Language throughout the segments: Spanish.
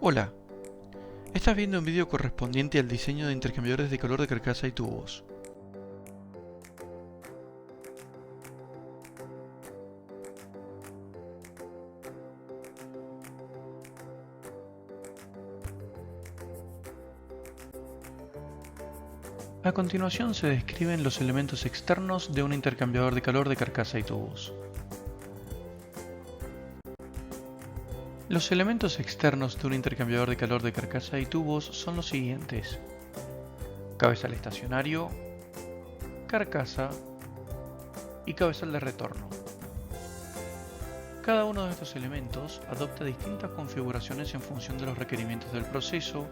Hola, estás viendo un vídeo correspondiente al diseño de intercambiadores de calor de carcasa y tubos. A continuación se describen los elementos externos de un intercambiador de calor de carcasa y tubos. Los elementos externos de un intercambiador de calor de carcasa y tubos son los siguientes: cabezal estacionario, carcasa y cabezal de retorno. Cada uno de estos elementos adopta distintas configuraciones en función de los requerimientos del proceso,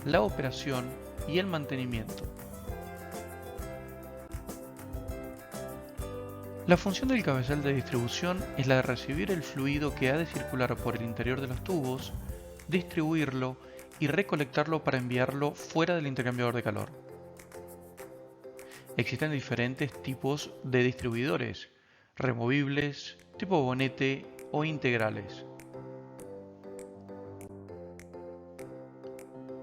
la operación y el mantenimiento. La función del cabezal de distribución es la de recibir el fluido que ha de circular por el interior de los tubos, distribuirlo y recolectarlo para enviarlo fuera del intercambiador de calor. Existen diferentes tipos de distribuidores: removibles, tipo bonete o integrales.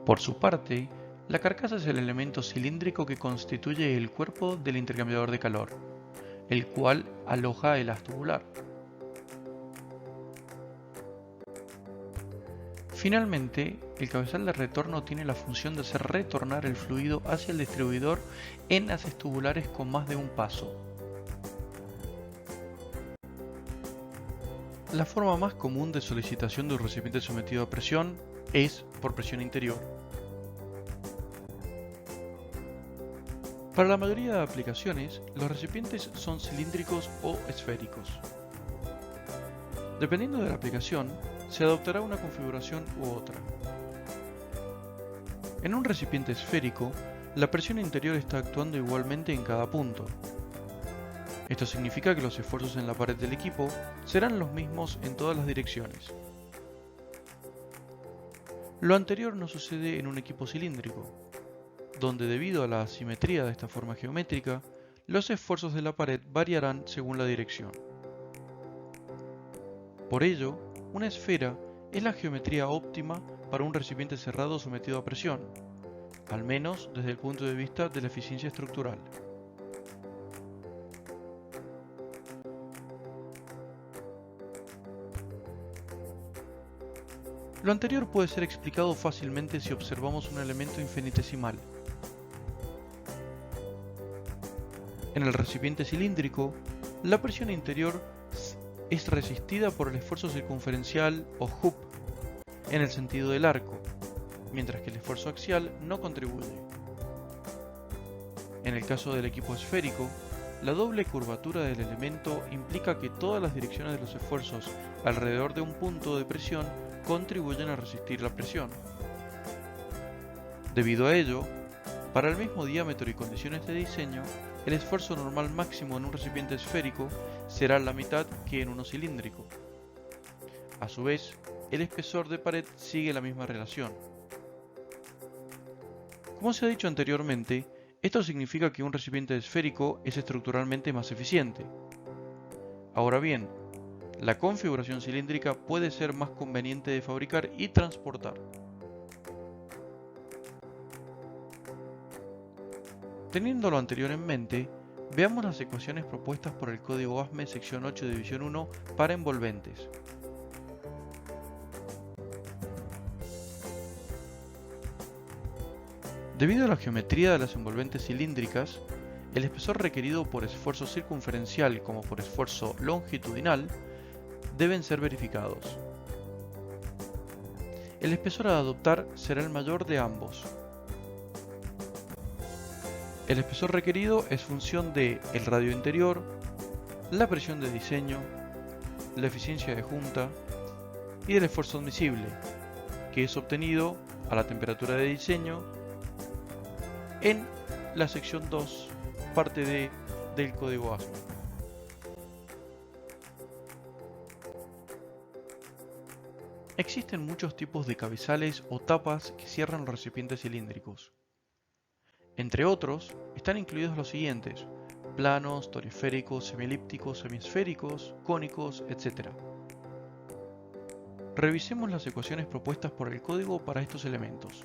Por su parte, la carcasa es el elemento cilíndrico que constituye el cuerpo del intercambiador de calor, el cual aloja el haz tubular. Finalmente, el cabezal de retorno tiene la función de hacer retornar el fluido hacia el distribuidor en haces tubulares con más de un paso. La forma más común de solicitación de un recipiente sometido a presión es por presión interior. Para la mayoría de aplicaciones, los recipientes son cilíndricos o esféricos. Dependiendo de la aplicación, se adoptará una configuración u otra. En un recipiente esférico, la presión interior está actuando igualmente en cada punto. Esto significa que los esfuerzos en la pared del equipo serán los mismos en todas las direcciones. Lo anterior no sucede en un equipo cilíndrico, donde debido a la asimetría de esta forma geométrica, los esfuerzos de la pared variarán según la dirección. Por ello, una esfera es la geometría óptima para un recipiente cerrado sometido a presión, al menos desde el punto de vista de la eficiencia estructural. Lo anterior puede ser explicado fácilmente si observamos un elemento infinitesimal. En el recipiente cilíndrico, la presión interior es resistida por el esfuerzo circunferencial o hoop en el sentido del arco, mientras que el esfuerzo axial no contribuye. En el caso del equipo esférico, la doble curvatura del elemento implica que todas las direcciones de los esfuerzos alrededor de un punto de presión contribuyen a resistir la presión. Debido a ello, para el mismo diámetro y condiciones de diseño, el esfuerzo normal máximo en un recipiente esférico será la mitad que en uno cilíndrico. A su vez, el espesor de pared sigue la misma relación. Como se ha dicho anteriormente, esto significa que un recipiente esférico es estructuralmente más eficiente. Ahora bien, la configuración cilíndrica puede ser más conveniente de fabricar y transportar. Teniendo lo anterior en mente, veamos las ecuaciones propuestas por el código ASME sección 8 división 1 para envolventes. Debido a la geometría de las envolventes cilíndricas, el espesor requerido por esfuerzo circunferencial como por esfuerzo longitudinal deben ser verificados. El espesor a adoptar será el mayor de ambos. El espesor requerido es función de el radio interior, la presión de diseño, la eficiencia de junta y del esfuerzo admisible, que es obtenido a la temperatura de diseño en la sección 2, parte D del código ASME. Existen muchos tipos de cabezales o tapas que cierran los recipientes cilíndricos. Entre otros, están incluidos los siguientes: planos, toriféricos, semielípticos, semiesféricos, cónicos, etc. Revisemos las ecuaciones propuestas por el código para estos elementos.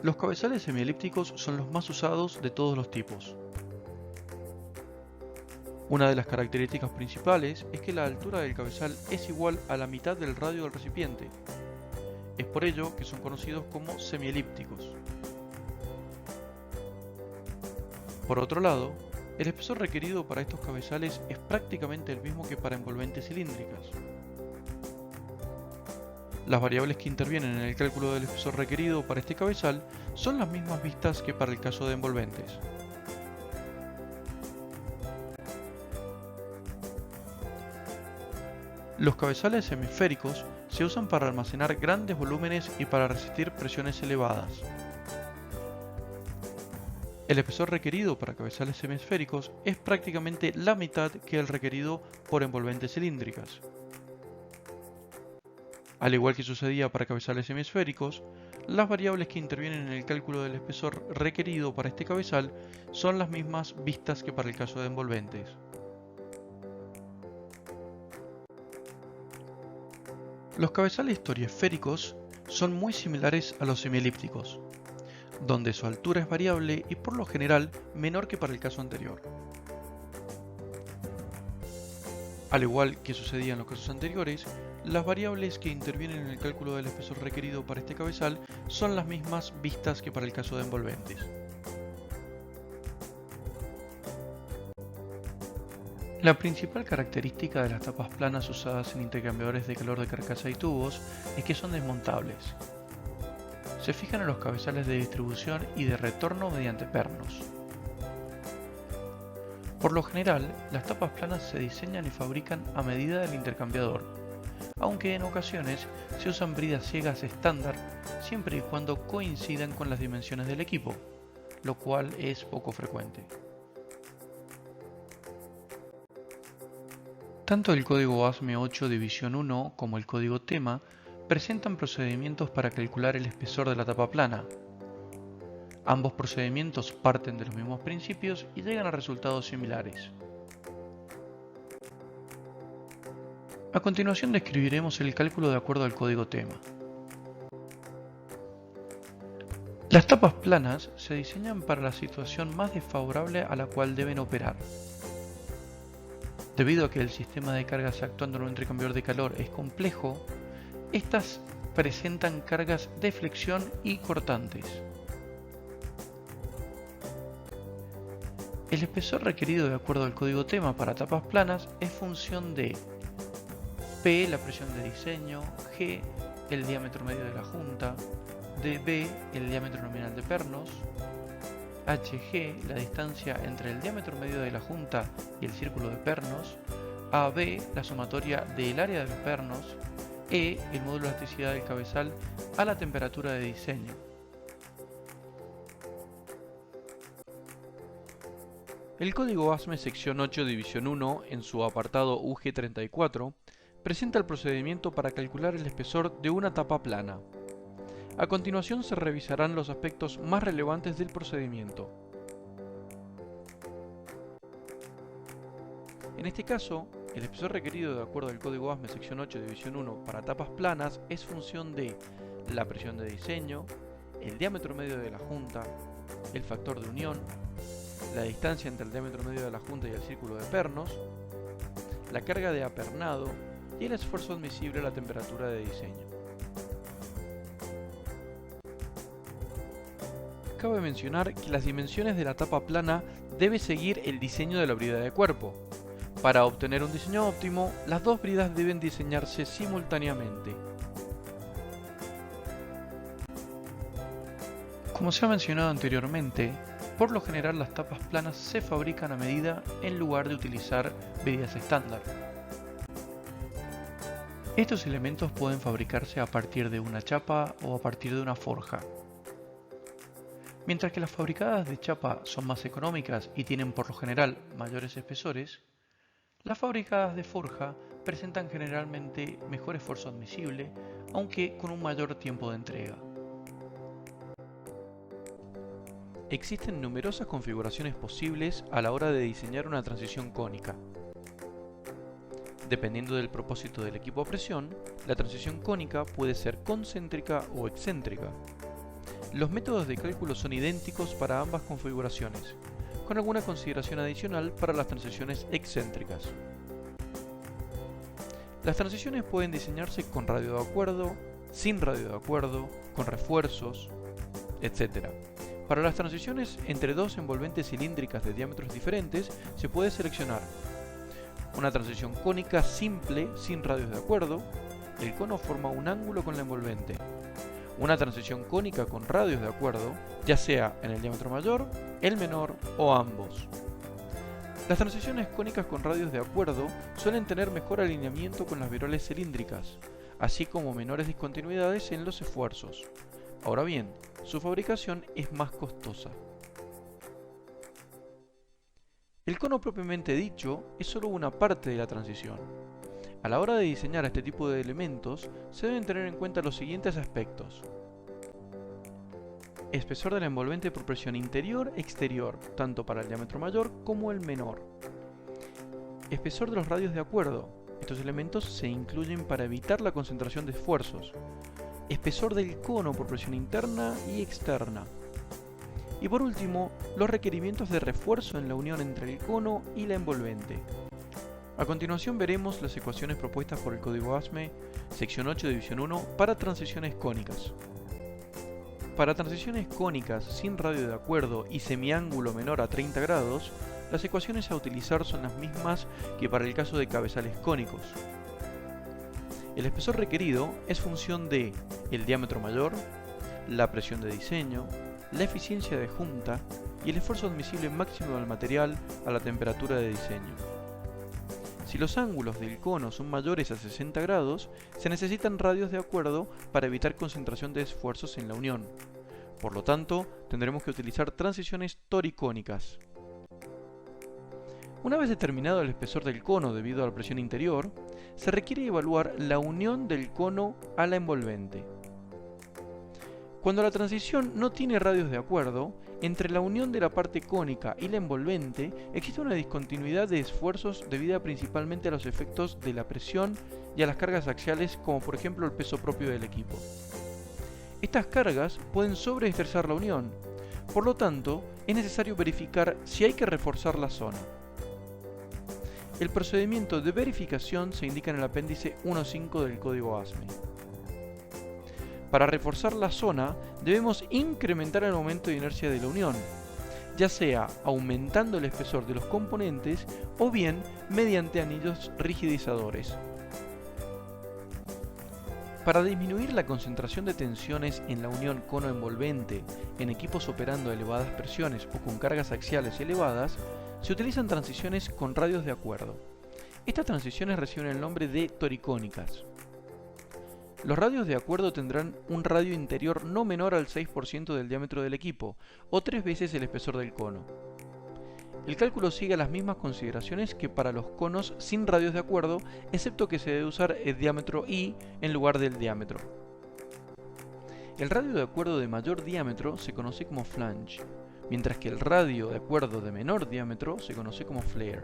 Los cabezales semielípticos son los más usados de todos los tipos. Una de las características principales es que la altura del cabezal es igual a la mitad del radio del recipiente. Es por ello que son conocidos como semielípticos. Por otro lado, el espesor requerido para estos cabezales es prácticamente el mismo que para envolventes cilíndricas. Las variables que intervienen en el cálculo del espesor requerido para este cabezal son las mismas vistas que para el caso de envolventes. Los cabezales hemisféricos se usan para almacenar grandes volúmenes y para resistir presiones elevadas. El espesor requerido para cabezales hemisféricos es prácticamente la mitad que el requerido por envolventes cilíndricas. Al igual que sucedía para cabezales hemisféricos, las variables que intervienen en el cálculo del espesor requerido para este cabezal son las mismas vistas que para el caso de envolventes. Los cabezales historiosféricos son muy similares a los semielípticos, donde su altura es variable y por lo general menor que para el caso anterior. Al igual que sucedía en los casos anteriores, las variables que intervienen en el cálculo del espesor requerido para este cabezal son las mismas vistas que para el caso de envolventes. La principal característica de las tapas planas usadas en intercambiadores de calor de carcasa y tubos es que son desmontables. Se fijan en los cabezales de distribución y de retorno mediante pernos. Por lo general, las tapas planas se diseñan y fabrican a medida del intercambiador, aunque en ocasiones se usan bridas ciegas estándar siempre y cuando coincidan con las dimensiones del equipo, lo cual es poco frecuente. Tanto el código ASME 8 División 1 como el código TEMA presentan procedimientos para calcular el espesor de la tapa plana. Ambos procedimientos parten de los mismos principios y llegan a resultados similares. A continuación describiremos el cálculo de acuerdo al código TEMA. Las tapas planas se diseñan para la situación más desfavorable a la cual deben operar. Debido a que el sistema de cargas actuando en un intercambiador de calor es complejo, estas presentan cargas de flexión y cortantes. El espesor requerido de acuerdo al código TEMA para tapas planas es función de P, la presión de diseño, G, el diámetro medio de la junta, dB, el diámetro nominal de pernos, HG, la distancia entre el diámetro medio de la junta y el círculo de pernos, AB, la sumatoria del área de los pernos, E, el módulo de elasticidad del cabezal a la temperatura de diseño. El código ASME sección 8 división 1 en su apartado UG34 presenta el procedimiento para calcular el espesor de una tapa plana. A continuación se revisarán los aspectos más relevantes del procedimiento. En este caso, el espesor requerido de acuerdo al código ASME sección 8 división 1 para tapas planas es función de la presión de diseño, el diámetro medio de la junta, el factor de unión, la distancia entre el diámetro medio de la junta y el círculo de pernos, la carga de apernado y el esfuerzo admisible a la temperatura de diseño. Cabe mencionar que las dimensiones de la tapa plana debe seguir el diseño de la brida de cuerpo. Para obtener un diseño óptimo, las dos bridas deben diseñarse simultáneamente. Como se ha mencionado anteriormente, por lo general las tapas planas se fabrican a medida en lugar de utilizar bridas estándar. Estos elementos pueden fabricarse a partir de una chapa o a partir de una forja. Mientras que las fabricadas de chapa son más económicas y tienen por lo general mayores espesores, las fabricadas de forja presentan generalmente mejor esfuerzo admisible, aunque con un mayor tiempo de entrega. Existen numerosas configuraciones posibles a la hora de diseñar una transición cónica. Dependiendo del propósito del equipo a presión, la transición cónica puede ser concéntrica o excéntrica. Los métodos de cálculo son idénticos para ambas configuraciones, con alguna consideración adicional para las transiciones excéntricas. Las transiciones pueden diseñarse con radio de acuerdo, sin radio de acuerdo, con refuerzos, etc. Para las transiciones entre dos envolventes cilíndricas de diámetros diferentes, se puede seleccionar una transición cónica simple sin radios de acuerdo. El cono forma un ángulo con la envolvente. Una transición cónica con radios de acuerdo, ya sea en el diámetro mayor, el menor o ambos. Las transiciones cónicas con radios de acuerdo suelen tener mejor alineamiento con las viroles cilíndricas, así como menores discontinuidades en los esfuerzos. Ahora bien, su fabricación es más costosa. El cono propiamente dicho es solo una parte de la transición. A la hora de diseñar este tipo de elementos, se deben tener en cuenta los siguientes aspectos. Espesor de la envolvente por presión interior-exterior, tanto para el diámetro mayor como el menor. Espesor de los radios de acuerdo. Estos elementos se incluyen para evitar la concentración de esfuerzos. Espesor del cono por presión interna y externa. Y por último, los requerimientos de refuerzo en la unión entre el cono y la envolvente. A continuación veremos las ecuaciones propuestas por el código ASME, sección 8, división 1, para transiciones cónicas. Para transiciones cónicas sin radio de acuerdo y semiángulo menor a 30 grados, las ecuaciones a utilizar son las mismas que para el caso de cabezales cónicos. El espesor requerido es función de el diámetro mayor, la presión de diseño, la eficiencia de junta y el esfuerzo admisible máximo del material a la temperatura de diseño. Si los ángulos del cono son mayores a 60 grados, se necesitan radios de acuerdo para evitar concentración de esfuerzos en la unión. Por lo tanto, tendremos que utilizar transiciones toricónicas. Una vez determinado el espesor del cono debido a la presión interior, se requiere evaluar la unión del cono a la envolvente. Cuando la transición no tiene radios de acuerdo, entre la unión de la parte cónica y la envolvente existe una discontinuidad de esfuerzos debida principalmente a los efectos de la presión y a las cargas axiales, como por ejemplo el peso propio del equipo. Estas cargas pueden sobreestresar la unión, por lo tanto es necesario verificar si hay que reforzar la zona. El procedimiento de verificación se indica en el apéndice 1.5 del código ASME. Para reforzar la zona, debemos incrementar el momento de inercia de la unión, ya sea aumentando el espesor de los componentes o bien mediante anillos rigidizadores. Para disminuir la concentración de tensiones en la unión cono-envolvente en equipos operando a elevadas presiones o con cargas axiales elevadas, se utilizan transiciones con radios de acuerdo. Estas transiciones reciben el nombre de toricónicas. Los radios de acuerdo tendrán un radio interior no menor al 6% del diámetro del equipo, o 3 veces el espesor del cono. El cálculo sigue las mismas consideraciones que para los conos sin radios de acuerdo, excepto que se debe usar el diámetro I en lugar del diámetro. El radio de acuerdo de mayor diámetro se conoce como flange, mientras que el radio de acuerdo de menor diámetro se conoce como flare.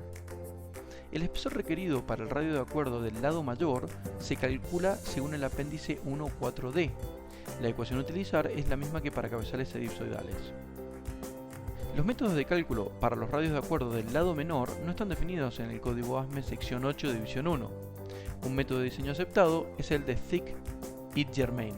El espesor requerido para el radio de acuerdo del lado mayor se calcula según el apéndice 1.4d. La ecuación a utilizar es la misma que para cabezales elipsoidales. Los métodos de cálculo para los radios de acuerdo del lado menor no están definidos en el código ASME sección 8 división 1. Un método de diseño aceptado es el de Thick y Germain.